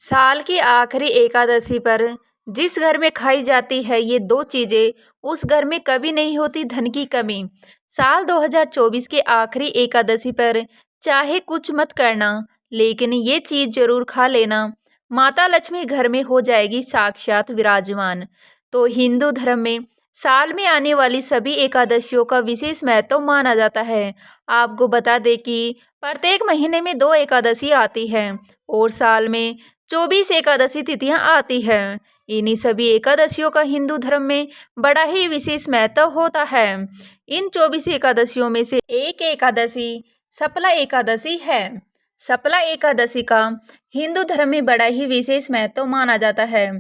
साल की आखिरी एकादशी पर जिस घर में खाई जाती है ये दो चीजें, उस घर में कभी नहीं होती धन की कमी। साल 2024 के आखिरी एकादशी पर चाहे कुछ मत करना, लेकिन ये चीज जरूर खा लेना। माता लक्ष्मी घर में हो जाएगी साक्षात विराजमान। तो हिंदू धर्म में साल में आने वाली सभी एकादशियों का विशेष महत्व माना जाता है। आपको बता दें कि प्रत्येक महीने में दो एकादशी आती है और साल में 24 एकादशी तिथियां आती हैं। इन्हीं सभी एकादशियों का हिंदू धर्म में बड़ा ही विशेष महत्व होता है। इन 24 एकादशियों में से एक एकादशी सपला एकादशी है। सपला एकादशी का हिंदू धर्म में बड़ा ही विशेष महत्व माना जाता है।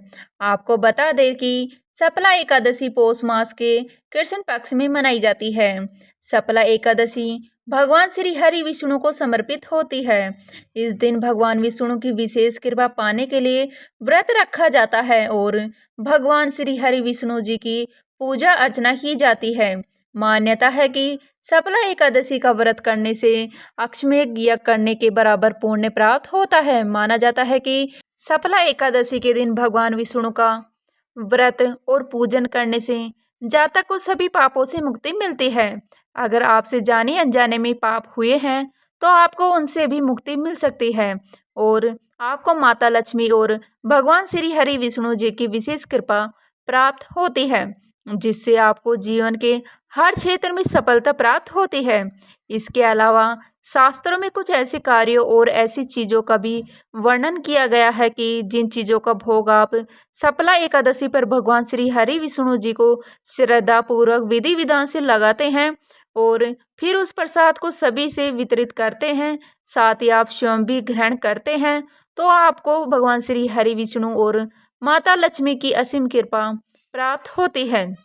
आपको बता दें कि सपला एकादशी पौष मास के कृष्ण पक्ष में मनाई जाती है। सपला एकादशी भगवान श्री हरि विष्णु को समर्पित होती है। इस दिन भगवान विष्णु की विशेष कृपा पाने के लिए व्रत रखा जाता है और भगवान श्री हरि विष्णु जी की पूजा अर्चना की जाती है। मान्यता है कि सपला एकादशी का व्रत करने से अश्वमेध यज्ञ करने के बराबर पुण्य प्राप्त होता है। माना जाता है कि सपला एकादशी के दिन भगवान विष्णु का व्रत और पूजन करने से जातक को सभी पापों से मुक्ति मिलती है। अगर आपसे जाने अनजाने में पाप हुए हैं तो आपको उनसे भी मुक्ति मिल सकती है और आपको माता लक्ष्मी और भगवान श्री हरि विष्णु जी की विशेष कृपा प्राप्त होती है, जिससे आपको जीवन के हर क्षेत्र में सफलता प्राप्त होती है। इसके अलावा शास्त्रों में कुछ ऐसे कार्यों और ऐसी चीज़ों का भी वर्णन किया गया है कि जिन चीज़ों का भोग आप सपला एकादशी पर भगवान श्री हरि विष्णु जी को श्रद्धापूर्वक विधि विधान से लगाते हैं और फिर उस प्रसाद को सभी से वितरित करते हैं, साथ ही आप स्वयं भी ग्रहण करते हैं, तो आपको भगवान श्री हरि विष्णु और माता लक्ष्मी की असीम कृपा प्राप्त होती है,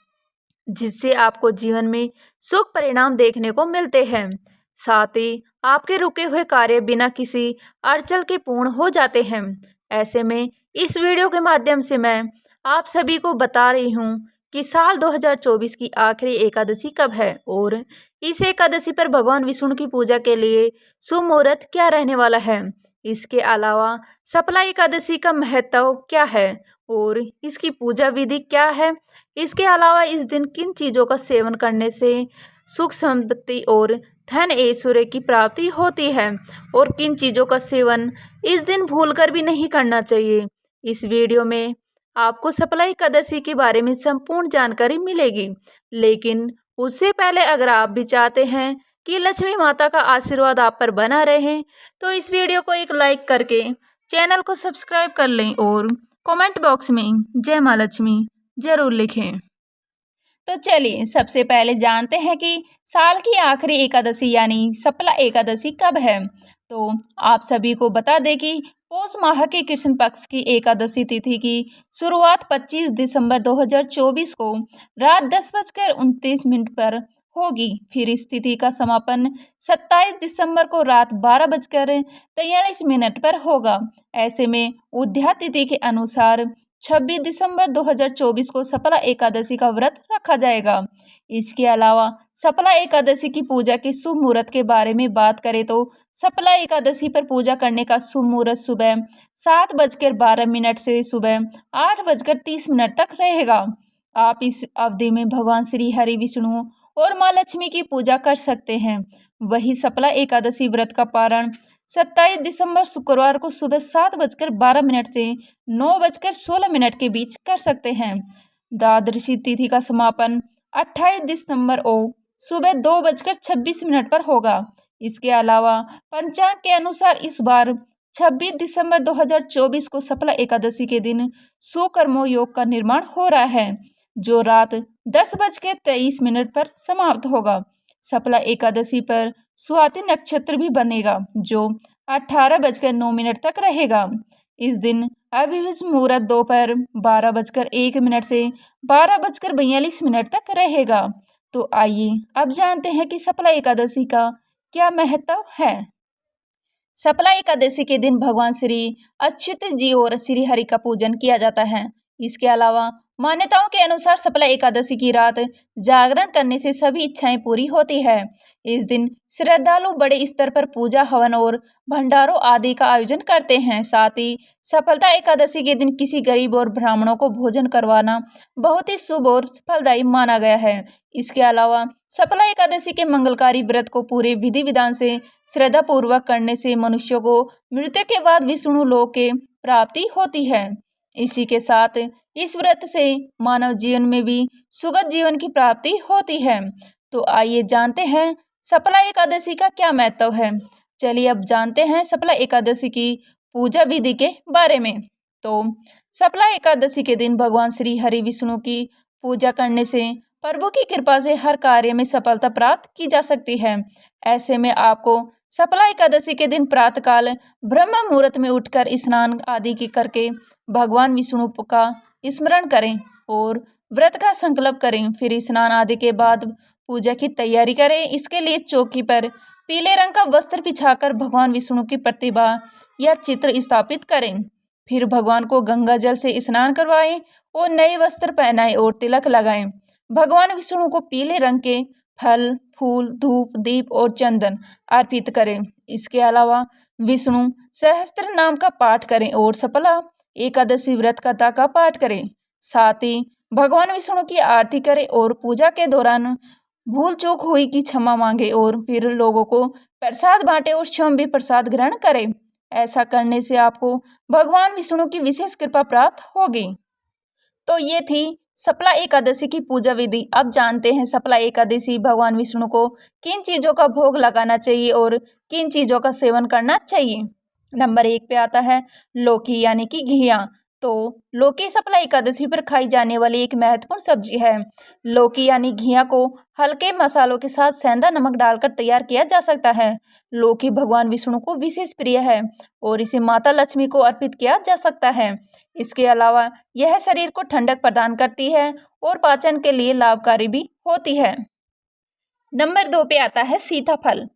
जिससे आपको जीवन में सुख परिणाम देखने को मिलते हैं। साथ ही आपके रुके हुए कार्य बिना किसी अड़चन के पूर्ण हो जाते हैं। ऐसे में इस वीडियो के माध्यम से मैं आप सभी को बता रही हूँ कि साल 2024 की आखिरी एकादशी कब है और इस एकादशी पर भगवान विष्णु की पूजा के लिए शुभ मुहूर्त क्या रहने वाला है। इसके अलावा सपला एकादशी का महत्व क्या है और इसकी पूजा विधि क्या है। इसके अलावा इस दिन किन चीज़ों का सेवन करने से सुख संपत्ति और धन ऐश्वर्य की प्राप्ति होती है और किन चीज़ों का सेवन इस दिन भूलकर भी नहीं करना चाहिए। इस वीडियो में आपको सपला एकादशी के बारे में संपूर्ण जानकारी मिलेगी, लेकिन उससे पहले अगर आप भी चाहते हैं कि लक्ष्मी माता का आशीर्वाद आप पर बना रहे तो इस वीडियो को एक लाइक करके चैनल को सब्सक्राइब कर लें और कमेंट बॉक्स में जय माँ लक्ष्मी जरूर लिखें। तो चलिए सबसे पहले जानते हैं कि साल की आखिरी एकादशी यानी सपला एकादशी कब है। तो आप सभी को बता दें कि पौष माह के कृष्ण पक्ष की एकादशी तिथि की शुरुआत 25 दिसंबर 2024 को रात 10:29 पर होगी। फिर इस तिथि का समापन 27 दिसंबर को रात 12:43 पर होगा। ऐसे में उद्या तिथि के अनुसार 26 दिसंबर 2024 को सपला एकादशी का व्रत रखा जाएगा। इसके अलावा सपला एकादशी की पूजा के शुभ मुहूर्त के बारे में बात करें तो सपला एकादशी पर पूजा करने का शुभ मुहूर्त सुबह 7:12 से सुबह 8:30 तक रहेगा। आप इस अवधि में भगवान श्री हरि विष्णु और माँ लक्ष्मी की पूजा कर सकते हैं। वही सपला एकादशी व्रत का पारण 27 दिसंबर शुक्रवार को सुबह 7:12 से 9:16 के बीच कर सकते हैं। द्वादशी तिथि का समापन 28 दिसंबर को सुबह 2:26 पर होगा। इसके अलावा पंचांग के अनुसार इस बार 26 दिसंबर 2024 को सपला एकादशी के दिन सुकर्मो योग का निर्माण हो रहा है, जो रात 10:23 पर समाप्त होगा। सपला एकादशी पर स्वाति नक्षत्र भी बनेगा, जो 18:09 तक रहेगा। इस दिन अभिजित मुहूर्त दोपहर 12:01 से 12:42 तक रहेगा। तो आइए अब जानते हैं कि सपला एकादशी का क्या महत्व है। सपला एकादशी के दिन भगवान श्री अच्युत जी और श्री हरि का पूजन किया जाता है। इसके अलावा मान्यताओं के अनुसार सफला एकादशी की रात जागरण करने से सभी इच्छाएं पूरी होती है। इस दिन श्रद्धालु बड़े स्तर पर पूजा हवन और भंडारों आदि का आयोजन करते हैं। साथ ही सफलता एकादशी के दिन किसी गरीब और ब्राह्मणों को भोजन करवाना बहुत ही शुभ और फलदायी माना गया है। इसके अलावा सफला एकादशी के मंगलकारी व्रत को पूरे विधि विधान से श्रद्धा पूर्वक करने से मनुष्यों को मृत्यु के बाद विष्णु लोक के प्राप्ति होती है। इसी के साथ इस व्रत से मानव जीवन में भी सुखद जीवन की प्राप्ति होती है। तो आइए जानते हैं सफला एकादशी का क्या महत्व है। चलिए अब जानते हैं सफला एकादशी की पूजा विधि के बारे में। तो सफला एकादशी के दिन भगवान श्री हरि विष्णु की पूजा करने से प्रभु की कृपा से हर कार्य में सफलता प्राप्त की जा सकती है। ऐसे में आपको सफला एकादशी के दिन प्रातःकाल ब्रह्म मुहूर्त में उठकर स्नान आदि की करके भगवान विष्णु का स्मरण करें और व्रत का संकल्प करें। फिर स्नान आदि के बाद पूजा की तैयारी करें। इसके लिए चौकी पर पीले रंग का वस्त्र बिछाकर भगवान विष्णु की प्रतिमा या चित्र स्थापित करें। फिर भगवान को गंगा जल से स्नान करवाएं और नए वस्त्र पहनाएं और तिलक लगाएं। भगवान विष्णु को पीले रंग के फल, फूल, धूप, दीप और चंदन अर्पित करें। इसके अलावा विष्णु सहस्त्र नाम का पाठ करें और सफला एकादशी व्रत कथा का पाठ करें। साथ ही भगवान विष्णु की आरती करें और पूजा के दौरान भूल चूक हुई की क्षमा मांगे और फिर लोगों को प्रसाद बांटे और स्वयं भी प्रसाद ग्रहण करें। ऐसा करने से आपको भगवान विष्णु की विशेष कृपा प्राप्त होगी। तो ये थी सफला एकादशी की पूजा विधि। अब जानते हैं सफला एकादशी भगवान विष्णु को किन चीज़ों का भोग लगाना चाहिए और किन चीज़ों का सेवन करना चाहिए। नंबर 1 पे आता है लौकी यानी कि घिया। तो लौकी सफला एकादशी पर खाई जाने वाली एक महत्वपूर्ण सब्जी है। लौकी यानी घिया को हल्के मसालों के साथ सेंधा नमक डालकर तैयार किया जा सकता है। लौकी भगवान विष्णु को विशेष प्रिय है और इसे माता लक्ष्मी को अर्पित किया जा सकता है। इसके अलावा यह शरीर को ठंडक प्रदान करती है और पाचन के लिए लाभकारी भी होती है। नंबर 2 पे आता है सीताफल।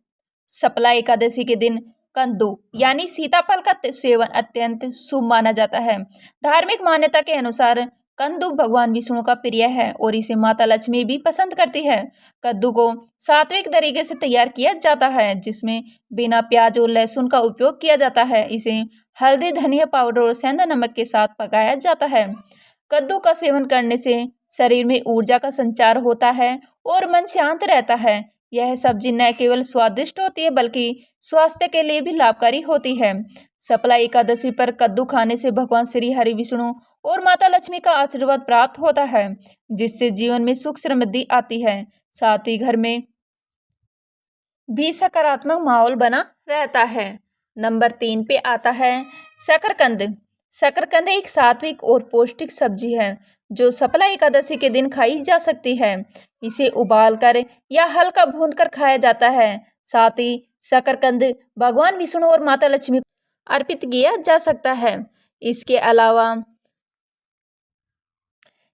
सफला एकादशी के दिन कद्दू यानी सीताफल का सेवन अत्यंत शुभ माना जाता है। धार्मिक मान्यता के अनुसार कद्दू भगवान विष्णु का प्रिय है और इसे माता लक्ष्मी भी पसंद करती है। कद्दू को सात्विक तरीके से तैयार किया जाता है जिसमें बिना प्याज और लहसुन का उपयोग किया जाता है। इसे हल्दी, धनिया पाउडर और सेंधा नमक के साथ पकाया जाता है। कद्दू का सेवन करने से शरीर में ऊर्जा का संचार होता है और मन शांत रहता है। यह सब्जी न केवल स्वादिष्ट होती है बल्कि स्वास्थ्य के लिए भी लाभकारी होती है। सफला एकादशी पर कद्दू खाने से भगवान श्री हरि विष्णु और माता लक्ष्मी का आशीर्वाद प्राप्त होता है जिससे जीवन में सुख समृद्धि आती है। साथ ही घर में भी सकारात्मक माहौल बना रहता है। नंबर 3 पे आता है शकरकंद। शकरकंद एक सात्विक और पौष्टिक सब्जी है जो सफला एकादशी के दिन खाई जा सकती है। इसे उबालकर या हल्का भूनकर खाया जाता है। साथ ही शकरकंद भगवान विष्णु और माता लक्ष्मी को अर्पित किया जा सकता है। इसके अलावा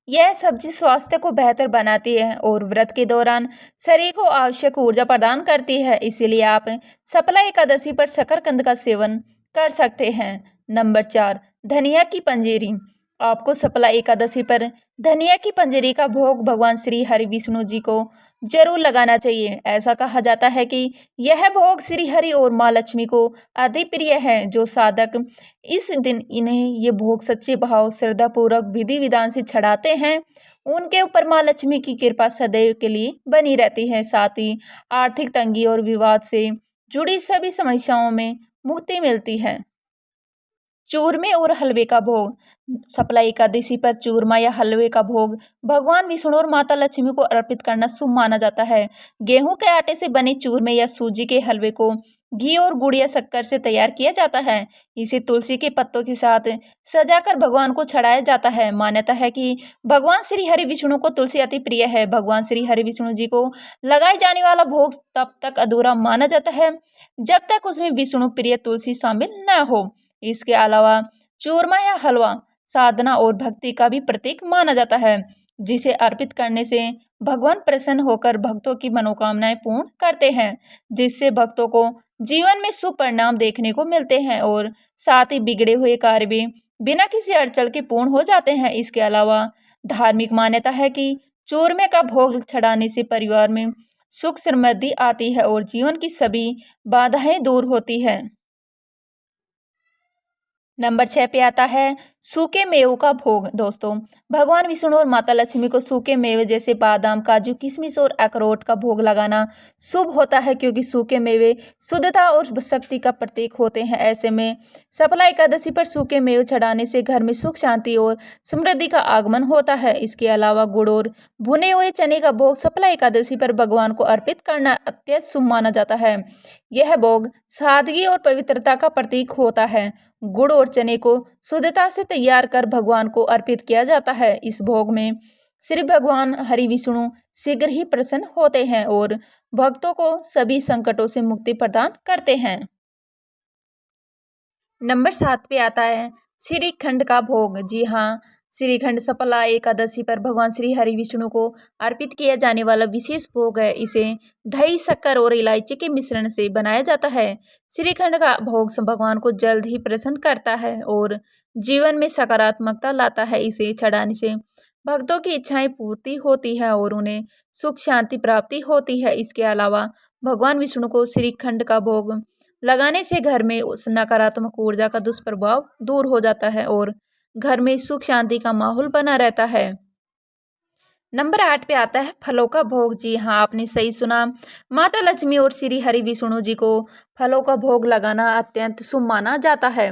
यह सब्जी स्वास्थ्य को बेहतर बनाती है और व्रत के दौरान शरीर को आवश्यक ऊर्जा प्रदान करती है। इसीलिए आप सफला एकादशी पर शकरकंद का सेवन कर सकते हैं। नंबर 4 धनिया की पंजीरी। आपको सफला एकादशी पर धनिया की पंजीरी का भोग भगवान श्री हरि विष्णु जी को जरूर लगाना चाहिए। ऐसा कहा जाता है कि यह भोग श्री हरि और माँ लक्ष्मी को अति प्रिय है। जो साधक इस दिन इन्हें ये भोग सच्चे भाव श्रद्धा पूर्वक विधि विधान से चढ़ाते हैं उनके ऊपर माँ लक्ष्मी की कृपा सदैव के लिए बनी रहती है। साथ ही आर्थिक तंगी और विवाद से जुड़ी सभी समस्याओं में मुक्ति मिलती है। चूरमे और हलवे का भोग। सफला एकादशी पर चूरमा या हलवे का भोग भगवान विष्णु और माता लक्ष्मी को अर्पित करना शुभ माना जाता है। गेहूं के आटे से बने चूरमे या सूजी के हलवे को घी और गुड़ या शक्कर से तैयार किया जाता है। इसे तुलसी के पत्तों के साथ सजाकर भगवान को चढ़ाया जाता है। मान्यता है कि भगवान श्री हरि विष्णु को तुलसी अति प्रिय है। भगवान श्री हरि विष्णु जी को लगाए जाने वाला भोग तब तक अधूरा माना जाता है जब तक उसमें विष्णु प्रिय तुलसी शामिल न हो। इसके अलावा चूरमा या हलवा साधना और भक्ति का भी प्रतीक माना जाता है जिसे अर्पित करने से भगवान प्रसन्न होकर भक्तों की मनोकामनाएं पूर्ण करते हैं जिससे भक्तों को जीवन में शुभ परिणाम देखने को मिलते हैं और साथ ही बिगड़े हुए कार्य भी बिना किसी अड़चन के पूर्ण हो जाते हैं। इसके अलावा धार्मिक मान्यता है कि चूरमे का भोग चढ़ाने से परिवार में सुख समृद्धि आती है और जीवन की सभी बाधाएं दूर होती है। नंबर 6 पे आता है सूखे मेवों का भोग। दोस्तों, भगवान विष्णु और माता लक्ष्मी को सूखे मेवे जैसे बादाम, काजू, किशमिश और अखरोट का भोग लगाना शुभ होता है, क्योंकि सूखे मेवे शुद्धता और शक्ति का प्रतीक होते हैं। ऐसे में सफला एकादशी पर सूखे मेवे चढ़ाने से घर में सुख, शांति और समृद्धि का आगमन होता है। इसके अलावा गुड़ और भुने हुए चने का भोग सफला एकादशी पर भगवान को अर्पित करना अत्यंत शुभ माना जाता है। यह भोग सादगी और पवित्रता का प्रतीक होता है। गुड़ और चने को शुद्धता से तैयार कर भगवान को अर्पित किया जाता है। इस भोग में श्री भगवान हरि विष्णु शीघ्र ही प्रसन्न होते हैं और भक्तों को सभी संकटों से मुक्ति प्रदान करते हैं। नंबर 7 पे आता है श्रीखंड का भोग। जी हाँ, श्रीखंड सफला एकादशी पर भगवान श्री हरि विष्णु को अर्पित किया जाने वाला विशेष भोग है। इसे दही, शक्कर और इलायची के मिश्रण से बनाया जाता है। श्रीखंड का भोग भगवान को जल्द ही प्रसन्न करता है और जीवन में सकारात्मकता लाता है। इसे चढ़ाने से भक्तों की इच्छाएं पूर्ति होती है और उन्हें सुख शांति प्राप्ति होती है। इसके अलावा भगवान विष्णु को श्रीखंड का भोग लगाने से घर में उस नकारात्मक ऊर्जा का दुष्प्रभाव दूर हो जाता है और घर में सुख शांति का माहौल बना रहता है। नंबर 8 पे आता है फलों का भोग। जी हाँ, आपने सही सुना। माता लक्ष्मी और श्री हरि विष्णु जी को फलों का भोग लगाना अत्यंत शुभ माना जाता है।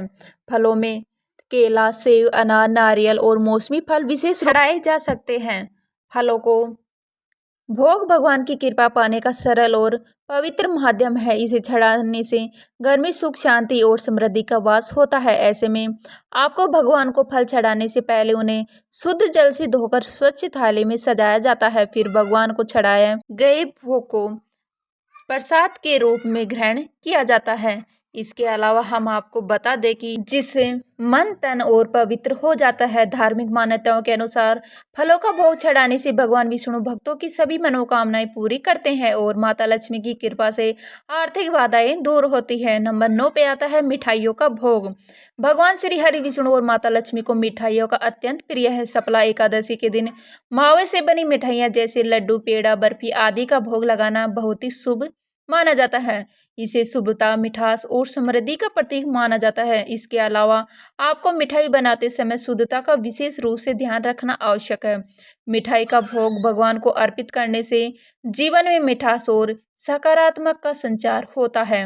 फलों में केला, सेब, अनार, नारियल और मौसमी फल विशेष चढ़ाए जा सकते हैं। फलों को भोग भगवान की कृपा पाने का सरल और पवित्र माध्यम है। इसे चढ़ाने से घर में सुख, शांति और समृद्धि का वास होता है। ऐसे में आपको भगवान को फल चढ़ाने से पहले उन्हें शुद्ध जल से धोकर स्वच्छ थाली में सजाया जाता है। फिर भगवान को चढ़ाए गए भोग को प्रसाद के रूप में ग्रहण किया जाता है। इसके अलावा हम आपको बता दें कि जिससे मन, तन और पवित्र हो जाता है। धार्मिक मान्यताओं के अनुसार फलों का भोग चढ़ाने से भगवान विष्णु भक्तों की सभी मनोकामनाएं पूरी करते हैं और माता लक्ष्मी की कृपा से आर्थिक बाधाएं दूर होती है। नंबर 9 पे आता है मिठाइयों का भोग। भगवान श्री हरि विष्णु और माता लक्ष्मी को मिठाइयों का अत्यंत प्रिय है। सफला एकादशी के दिन मावे से बनी मिठाइयाँ जैसे लड्डू, पेड़ा, बर्फी आदि का भोग लगाना बहुत ही शुभ माना जाता है। इसे शुभता, मिठास और समृद्धि का प्रतीक माना जाता है। इसके अलावा आपको मिठाई बनाते समय शुद्धता का विशेष रूप से ध्यान रखना आवश्यक है। मिठाई का भोग भगवान को अर्पित करने से जीवन में मिठास और सकारात्मक का संचार होता है।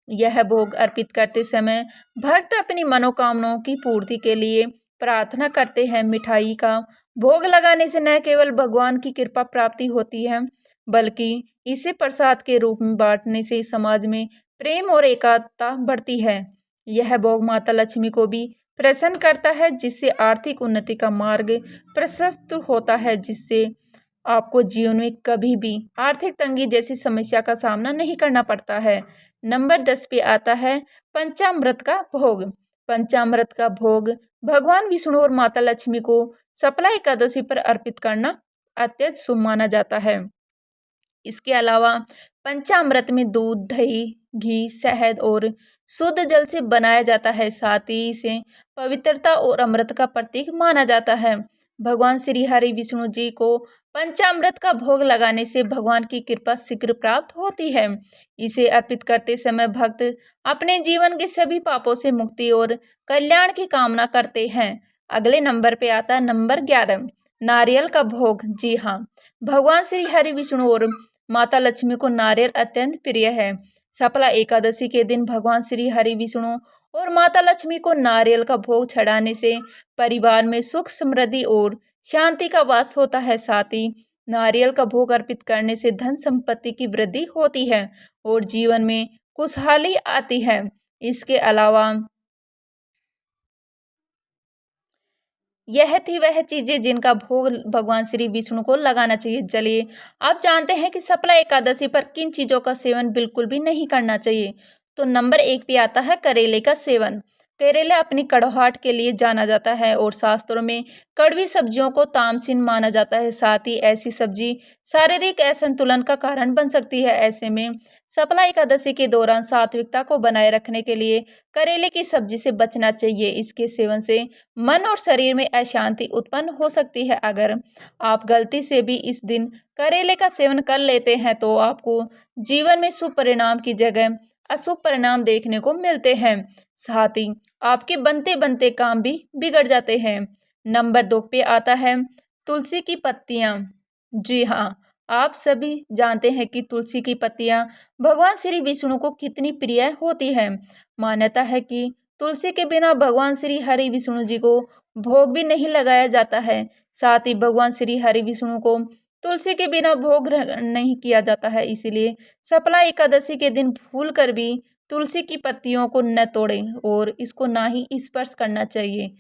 यह भोग अर्पित करते समय भक्त अपनी मनोकामनाओं की पूर्ति के लिए प्रार्थना करते हैं। मिठाई का भोग लगाने से न केवल भगवान की कृपा प्राप्ति होती है, बल्कि इसे प्रसाद के रूप में बांटने से समाज में प्रेम और एकता बढ़ती है। यह भोग माता लक्ष्मी को भी प्रसन्न करता है, जिससे आर्थिक उन्नति का मार्ग प्रशस्त होता है, जिससे आपको जीवन में कभी भी आर्थिक तंगी जैसी समस्या का सामना नहीं करना पड़ता है। नंबर 10 पे आता है पंचामृत का भोग। पंचामृत का भोग भगवान विष्णु और माता लक्ष्मी को सफला एकादशी पर अर्पित करना अत्यंत शुभ माना जाता है। इसके अलावा पंचामृत में दूध, दही, घी, शहद और शुद्ध जल से बनाया जाता है। साथ ही इसे पवित्रता और अमृत का प्रतीक माना जाता है। भगवान श्री हरि विष्णु जी को पंचामृत का भोग लगाने से भगवान की कृपा शीघ्र प्राप्त होती है। इसे अर्पित करते समय भक्त अपने जीवन के सभी पापों से मुक्ति और कल्याण की कामना करते हैं। अगले नंबर पे आता है नंबर 11, नारियल का भोग। जी हाँ, भगवान श्री हरि विष्णु और माता लक्ष्मी को नारियल अत्यंत प्रिय है। सफला एकादशी के दिन भगवान श्री हरि विष्णु और माता लक्ष्मी को नारियल का भोग चढ़ाने से परिवार में सुख, समृद्धि और शांति का वास होता है। साथ ही नारियल का भोग अर्पित करने से धन संपत्ति की वृद्धि होती है और जीवन में खुशहाली आती है। इसके अलावा यह थी वह चीजें जिनका भोग भगवान श्री विष्णु को लगाना चाहिए। चलिए आप जानते हैं कि सफला एकादशी पर किन चीजों का सेवन बिल्कुल भी नहीं करना चाहिए। तो नंबर 1 पे आता है करेले का सेवन। करेला अपनी कड़वाहट के लिए जाना जाता है और शास्त्रों में कड़वी सब्जियों को तामसिन माना जाता है। साथ ही ऐसी सब्जी शारीरिक असंतुलन का कारण बन सकती है। ऐसे में सप्ला एकादशी के दौरान सात्विकता को बनाए रखने के लिए करेले की सब्जी से बचना चाहिए। इसके सेवन से मन और शरीर में अशांति उत्पन्न हो सकती है। अगर आप गलती से भी इस दिन करेले का सेवन कर लेते हैं तो आपको जीवन में शुभ परिणाम की जगह अशुभ परिणाम देखने को मिलते हैं। साथ ही आपके बनते बनते काम भी बिगड़ जाते हैं। नंबर 2 पे आता है तुलसी की पत्तियां। जी हाँ, आप सभी जानते हैं कि तुलसी की पत्तियां भगवान श्री विष्णु को कितनी प्रिय होती है। मान्यता है कि तुलसी के बिना भगवान श्री हरि विष्णु जी को भोग भी नहीं लगाया जाता है। साथ ही भगवान श्री हरि विष्णु को तुलसी के बिना भोग नहीं किया जाता है। इसीलिए सप्ला एकादशी के दिन भूल कर भी तुलसी की पत्तियों को न तोड़ें और इसको ना ही स्पर्श करना चाहिए,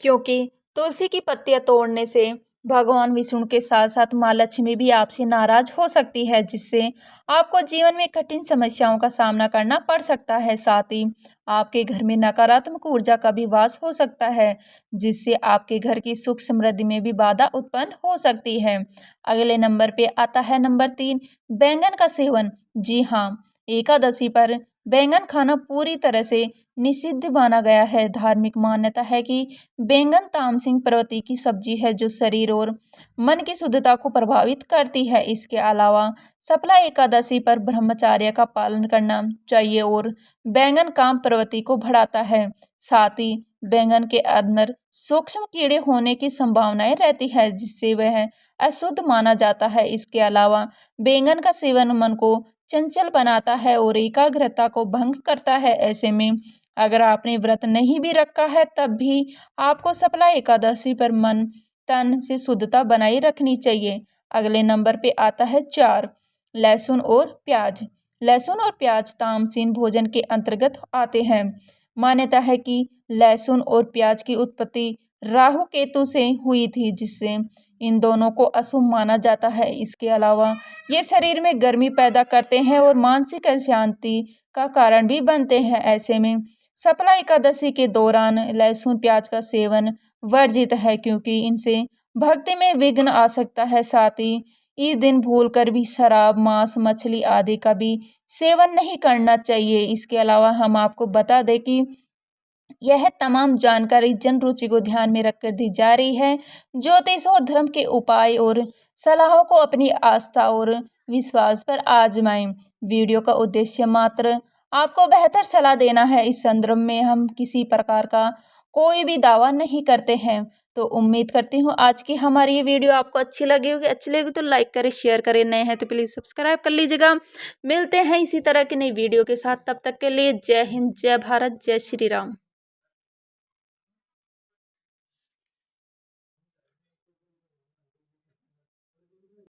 क्योंकि तुलसी की पत्तियां तोड़ने से भगवान विष्णु के साथ साथ माँ लक्ष्मी भी आपसे नाराज हो सकती है, जिससे आपको जीवन में कठिन समस्याओं का सामना करना पड़ सकता है। साथ ही आपके घर में नकारात्मक ऊर्जा का भी वास हो सकता है, जिससे आपके घर की सुख समृद्धि में भी बाधा उत्पन्न हो सकती है। अगले नंबर पे आता है नंबर 3, बैंगन का सेवन। जी हाँ, एकादशी पर बैंगन खाना पूरी तरह से निषिद्ध माना गया है। धार्मिक मान्यता है कि बैंगन तामसिक प्रवृत्ति की सब्जी है जो शरीर और मन की शुद्धता को प्रभावित करती है। इसके अलावा सप्ला एकादशी पर ब्रह्मचर्य का पालन करना चाहिए और बैंगन काम प्रवृत्ति को बढ़ाता है। साथ ही बैंगन के अंदर सूक्ष्म कीड़े होने की संभावनाएं रहती है, जिससे वह अशुद्ध माना जाता है। इसके अलावा बैंगन का सेवन मन को चंचल बनाता है और एकाग्रता को भंग करता है। ऐसे में अगर आपने व्रत नहीं भी रखा है तब भी आपको सप्ला एकादशी पर मन तन से शुद्धता बनाए रखनी चाहिए। अगले नंबर पे आता है 4, लहसुन और प्याज। लहसुन और प्याज तामसिन भोजन के अंतर्गत आते हैं। मान्यता है कि लहसुन और प्याज की उत्पत्ति राहु केतु से हुई थी, जिससे इन दोनों को अशुभ माना जाता है। इसके अलावा ये शरीर में गर्मी पैदा करते हैं और मानसिक अशांति का कारण भी बनते हैं। ऐसे में सप्ला एकादशी के दौरान लहसुन प्याज का सेवन वर्जित है, क्योंकि इनसे भक्ति में विघ्न आ सकता है। साथ ही इस दिन भूलकर भी शराब, मांस, मछली आदि का भी सेवन नहीं करना चाहिए। इसके अलावा हम आपको बता दें कि यह तमाम जानकारी जन रुचि को ध्यान में रखकर दी जा रही है। ज्योतिष और धर्म के उपाय और सलाहों को अपनी आस्था और विश्वास पर आजमाएं। वीडियो का उद्देश्य मात्र आपको बेहतर सलाह देना है। इस संदर्भ में हम किसी प्रकार का कोई भी दावा नहीं करते हैं। तो उम्मीद करती हूँ आज की हमारी ये वीडियो आपको अच्छी लगी होगी। अच्छी लगी तो लाइक करें, शेयर करें। नए हैं तो प्लीज़ सब्सक्राइब कर लीजिएगा। मिलते हैं इसी तरह की नई वीडियो के साथ। तब तक के लिए जय हिंद, जय भारत, जय श्री राम।